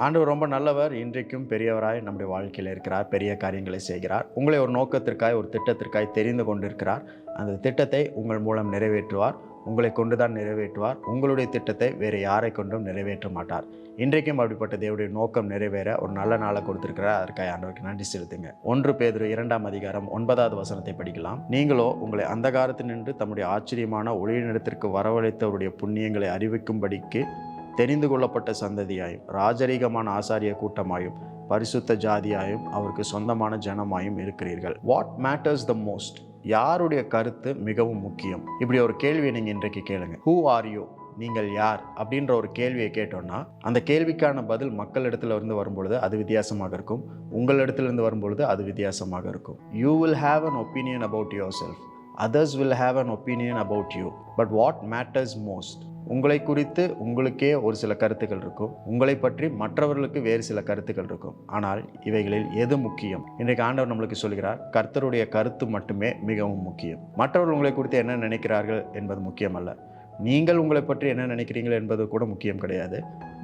ஆண்டவர் ரொம்ப நல்லவர். இன்றைக்கும் பெரியவராய் நம்முடைய வாழ்க்கையில் இருக்கிறார். பெரிய காரியங்களை செய்கிறார். உங்களை ஒரு நோக்கத்திற்காய், ஒரு திட்டத்திற்காய் தெரிந்து கொண்டிருக்கிறார். அந்த திட்டத்தை உங்கள் மூலம் நிறைவேற்றுவார். உங்களை கொண்டு தான் நிறைவேற்றுவார். உங்களுடைய திட்டத்தை வேறு யாரை கொண்டும் நிறைவேற்ற மாட்டார். இன்றைக்கும் அப்படிப்பட்ட தேவனுடைய நோக்கம் நிறைவேற ஒரு நல்ல நாளை கொடுத்திருக்கிறார். அதற்காக ஆண்டவருக்கு நன்றி செலுத்துங்க. 1 பேதுரு 2ஆம் அதிகாரம் 9வது வசனத்தை படிக்கலாம். நீங்களோ உங்களை அந்தகாரத்தில் நின்று தம்முடைய ஆச்சரியமான ஒளியினிடத்திற்கு வரவழைத்தவருடைய புண்ணியங்களை அறிவிக்கும்படிக்கு தெரிந்து கொள்ளப்பட்ட சந்ததியாயும் ராஜரீகமான ஆசாரிய கூட்டமாயும் பரிசுத்த ஜாதியாயும் அவருக்கு சொந்தமான ஜனமாயும் இருக்கிறீர்கள். What matters the most? யாருடைய கருத்து மிகவும் முக்கியம்? இப்படி ஒரு கேள்வியை நீங்கள் இன்றைக்கு கேளுங்க. Who are you? நீங்கள் யார் அப்படின்ற ஒரு கேள்வியை கேட்டோம்னா அந்த கேள்விக்கான பதில் மக்களிடத்துல இருந்து வரும்பொழுது அது வித்தியாசமாக இருக்கும். உங்களிடத்திலிருந்து வரும்பொழுது அது வித்தியாசமாக இருக்கும். You will have an opinion about your self. others will have an opinion about you, but what matters most? உங்களை குறித்து உங்களுக்கே ஒரு சில கருத்துக்கள் இருக்கும். உங்களை பற்றி மற்றவர்களுக்கு வேறு சில கருத்துக்கள் இருக்கும். ஆனால் இவைகளில் எது முக்கியம்? இன்றைக்கு ஆண்டவர் நம்மளுக்கு சொல்கிறார், கர்த்தருடைய கருத்து மட்டுமே மிகவும் முக்கியம். மற்றவர்கள் உங்களை குறித்து என்ன நினைக்கிறார்கள் என்பது முக்கியம் அல்ல. நீங்கள் உங்களை பற்றி என்ன நினைக்கிறீர்கள் என்பது கூட முக்கியம் கிடையாது.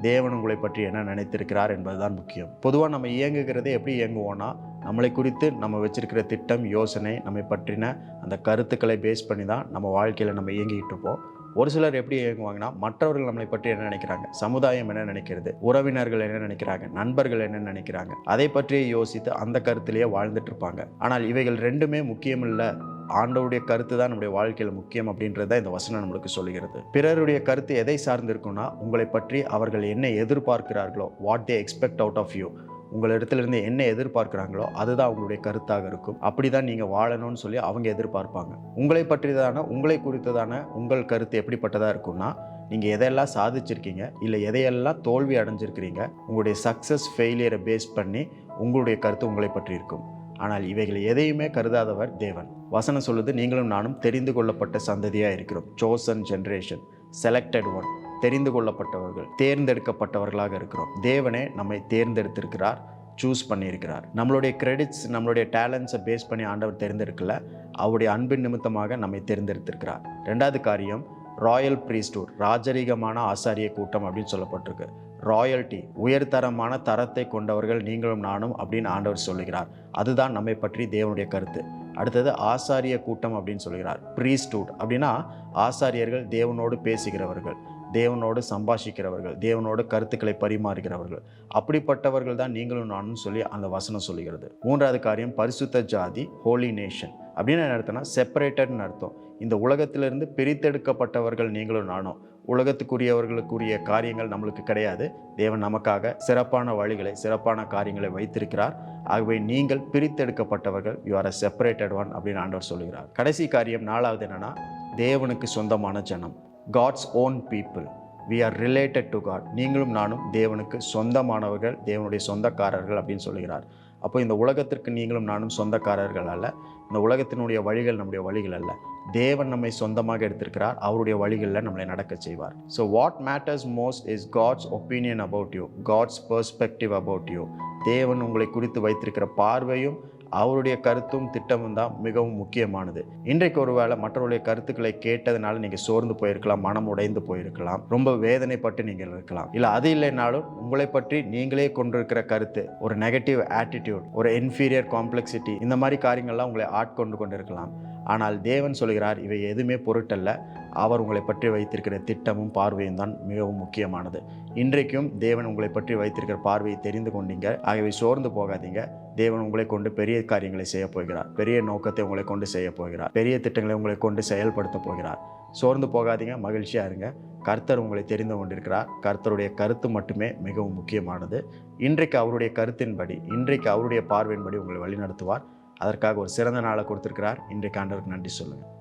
தேவன் உங்களை பற்றி என்ன நினைத்திருக்கிறார் என்பதுதான் முக்கியம். பொதுவாக நம்ம இயங்குகிறதே எப்படி இயங்குவோன்னா, நம்மளை குறித்து நம்ம வச்சிருக்கிற திட்டம், யோசனை, நம்மை பற்றின அந்த கருத்துக்களை பேஸ் பண்ணி தான் நம்ம வாழ்க்கையில் நம்ம இயங்கிக்கிட்டு இருப்போம். ஒரு சிலர் எப்படி இயங்குவாங்கன்னா, மற்றவர்கள் நம்மளை பற்றி என்ன நினைக்கிறாங்க, சமுதாயம் என்ன நினைக்கிறது, உறவினர்கள் என்ன நினைக்கிறாங்க, நண்பர்கள் என்ன நினைக்கிறாங்க, அதை பற்றியே யோசித்து அந்த கருத்திலேயே வாழ்ந்துட்டு இருப்பாங்க. ஆனால் இவைகள் ரெண்டுமே முக்கியம் இல்லை. ஆண்டவருடைய கருத்து தான் நம்முடைய வாழ்க்கையில் முக்கியம் அப்படின்றத இந்த வசனம் நம்மளுக்கு சொல்லுகிறது. பிறருடைய கருத்து எதை சார்ந்து இருக்குன்னா, உங்களை பற்றி அவர்கள் என்ன எதிர்பார்க்கிறார்களோ, what they expect out of you, உங்களிடத்திலிருந்து என்ன எதிர்பார்க்குறாங்களோ அதுதான் அவங்களுடைய கருத்தாக இருக்கும். அப்படி தான் நீங்கள் வாழணும்னு சொல்லி அவங்க எதிர்பார்ப்பாங்க. உங்களை பற்றிதான, உங்களை குறித்ததான உங்கள் கருத்து எப்படிப்பட்டதாக இருக்கும்னா, நீங்கள் எதையெல்லாம் சாதிச்சிருக்கீங்க, இல்லை எதையெல்லாம் தோல்வி அடைஞ்சிருக்கிறீங்க, உங்களுடைய சக்ஸஸ் ஃபெயிலியரை பேஸ் பண்ணி உங்களுடைய கருத்து உங்களை பற்றி இருக்கும். ஆனால் இவைகள் எதையுமே கருதாதவர் தேவன். வசனம் சொல்லுது, நீங்களும் நானும் தெரிந்து கொள்ளப்பட்ட சந்ததியாக இருக்கிறோம். சோசன் ஜென்ரேஷன், செலக்டட் ஒன், தெரிந்து கொள்ளப்பட்டவர்கள், தேர்ந்தெடுக்கப்பட்டவர்களாக இருக்கிறோம். தேவனே நம்மை தேர்ந்தெடுத்திருக்கிறார், சூஸ் பண்ணியிருக்கிறார். நம்மளுடைய கிரெடிட்ஸ், நம்மளுடைய டேலண்ட்ஸை பேஸ் பண்ணி ஆண்டவர் தேர்ந்தெடுக்கல, அவருடைய அன்பின் நிமித்தமாக நம்மை தேர்ந்தெடுத்திருக்கிறார். 2வது காரியம், ராயல் பிரீஸ்ட்ஹுட், ராஜரீகமான ஆசாரிய கூட்டம் அப்படின்னு சொல்லப்பட்டிருக்கு. ராயல்ட்டி, உயர்தரமான தரத்தை கொண்டவர்கள் நீங்களும் நானும் அப்படின்னு ஆண்டவர் சொல்லுகிறார். அதுதான் நம்மை பற்றி தேவனுடைய கருத்து. அடுத்தது ஆசாரிய கூட்டம் அப்படின்னு சொல்கிறார். பிரீஸ்ட்ஹுட் அப்படின்னா ஆசாரியர்கள் தேவனோடு பேசுகிறவர்கள், தேவனோடு சம்பாஷிக்கிறவர்கள், தேவனோடு கருத்துக்களை பரிமாறுகிறவர்கள். அப்படிப்பட்டவர்கள் தான் நீங்களும் நானும் சொல்லி அந்த வசனம் சொல்லுகிறது. 3வது காரியம், பரிசுத்த ஜாதி, ஹோலி நேஷன் அப்படின்னு என்ன அர்த்தம்னா, செப்பரேட்டட்னு அர்த்தம். இந்த உலகத்திலிருந்து பிரித்தெடுக்கப்பட்டவர்கள் நீங்களும் நானும். உலகத்துக்குரியவர்களுக்குரிய காரியங்கள் நம்மளுக்கு கிடையாது. தேவன் நமக்காக சிறப்பான வழிகளை, சிறப்பான காரியங்களை வைத்திருக்கிறார். ஆகவே நீங்கள் பிரித்தெடுக்கப்பட்டவர்கள், you are a separated one அப்படின்னு ஆண்டவர் சொல்லுகிறார். கடைசி காரியம், 4வது என்னன்னா, தேவனுக்கு சொந்தமான ஜனம், God's own people. We are related to God. நீங்களும் நானும் தேவனுக்கு சொந்தமானவர்கள், தேவனுடைய சொந்தக்காரர்கள் அப்படின்னு சொல்லுகிறார். அப்போ இந்த உலகத்திற்கு நீங்களும் நானும் சொந்தக்காரர்கள் அல்ல. இந்த உலகத்தினுடைய வழிகள் நம்முடைய வழிகள் அல்ல. தேவன் நம்மை சொந்தமாக எடுத்திருக்கிறார். அவருடைய வழிகளில் நம்மளை நடக்க செய்வார். So what matters most is God's opinion about you, God's perspective about you. தேவன் உங்களை குறித்து வைத்திருக்கிற பார்வையும் அவருடைய கருத்தும் திட்டமும் தான் மிகவும் முக்கியமானது. இன்றைக்கு ஒருவேளை மற்றவருடைய கருத்துக்களை கேட்டதுனால நீங்கள் சோர்ந்து போயிருக்கலாம், மனம் உடைந்து போயிருக்கலாம், ரொம்ப வேதனைப்பட்டு நீங்கள் இருக்கலாம். இல்லை அது இல்லைனாலும் உங்களை பற்றி நீங்களே கொண்டிருக்கிற கருத்து, ஒரு நெகட்டிவ் ஆட்டிடியூட், ஒரு இன்ஃபீரியர் காம்ப்ளெக்சிட்டி, இந்த மாதிரி காரியங்கள்லாம் உங்களை ஆட்கொண்டு கொண்டிருக்கலாம். ஆனால் தேவன் சொல்கிறார், இவை எதுவுமே பொருட்டல்ல. அவர் உங்களை பற்றி வைத்திருக்கிற திட்டமும் பார்வையும் தான் மிகவும் முக்கியமானது. இன்றைக்கும் தேவன் உங்களை பற்றி வைத்திருக்கிற பார்வையை தெரிந்து கொண்டீங்க. ஆகவே சோர்ந்து போகாதீங்க. தேவன் உங்களை கொண்டு பெரிய காரியங்களை செய்ய போகிறார். பெரிய நோக்கத்தை உங்களை கொண்டு செய்ய போகிறார். பெரிய திட்டங்களை உங்களை கொண்டு செயல்படுத்த போகிறார். சோர்ந்து போகாதீங்க, மகிழ்ச்சியாக இருங்க. கர்த்தர் உங்களை தெரிந்து கொண்டிருக்கிறார். கர்த்தருடைய கருத்து மட்டுமே மிகவும் முக்கியமானது. இன்றைக்கு அவருடைய கருத்தின்படி, இன்றைக்கு அவருடைய பார்வையின்படி உங்களை வழிநடத்துவார். அதற்காக ஒரு சிறந்த நாளை கொடுத்திருக்கிறார். இன்றைக்கு ஆண்டவருக்கு நன்றி சொல்லுங்கள்.